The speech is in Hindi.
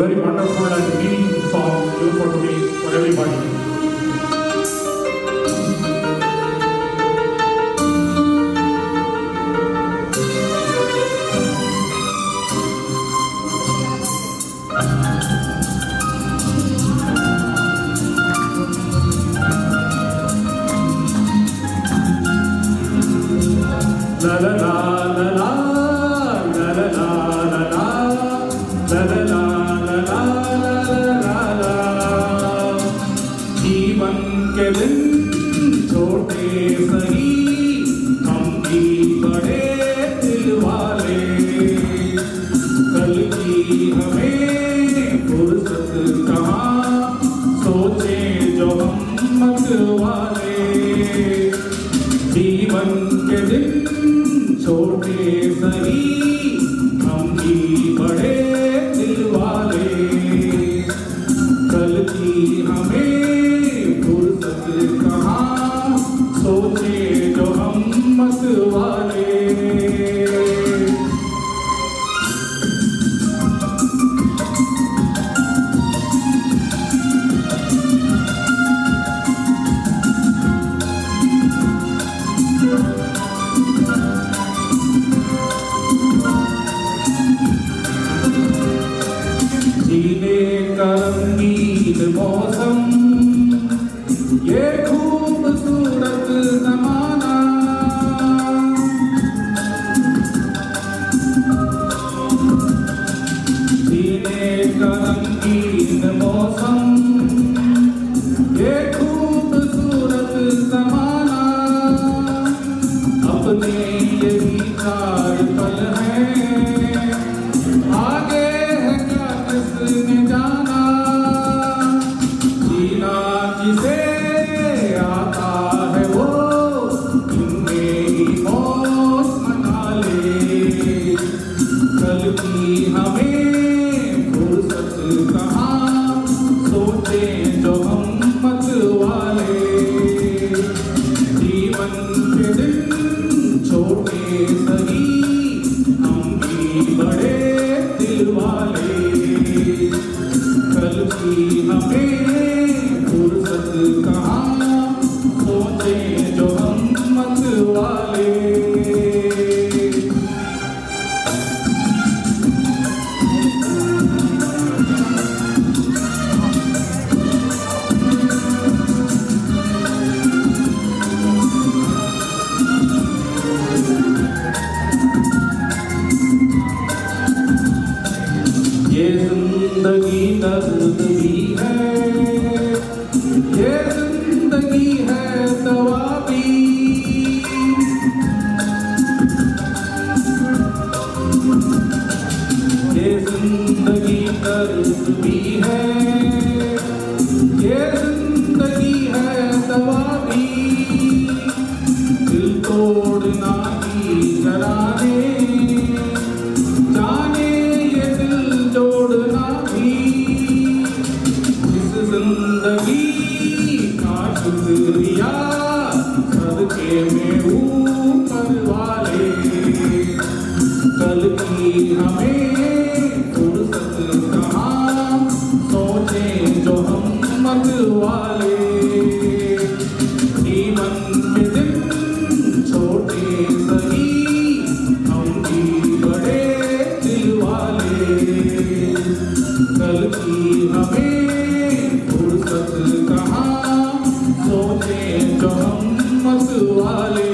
very wonderful and meaningful song given for today for everybody. La la la la la la la la la la la la la जीवन के दिन छोटे सही हम भी बड़े दिल वाले कल की हमें फुर्सत कहाँ सोचे जो हम मत वाले जीवन के दिन छोटे सही हम भी बड़े दिल वाले कल की हमें फुर्सत कहाँ सोचे जो हम मत वाले जीने का रंगीन मौसम ये खूबसूरत ज़माना जीने का रंगीन मौसम ये खूबसूरत ज़माना अपने यही चार पल हैं आगे है क्या किसने जाना जीना जिसे आता है वो इनमें ही मौत मना ले कल की हमें फुर्सत कहाँ सोचे जो हम मत वाले जीवन के दिन छोटे सही हम भी बड़े दिल वाले कल की हमें फुर्सत कहाँ सोचे जो हम मत वाले ये जिंदगी दर्द भी है ये जिंदगी है दवा भी ये जिंदगी दर्द भी है ये जिंदगी है दवा भी दिल तोड़ना ही जराने जाने ये दिल जोड़ना भी इस जिंदगी का शुक्रिया सदके में ऊपर वाले कल की हमें फुर्सत कहाँ सोचे जो हम मत वाले जीवन के दिन छोटे सही हम भी बड़े दिल वाले कल की हमें फुर्सत कहाँ सोचे जो हम मत वाले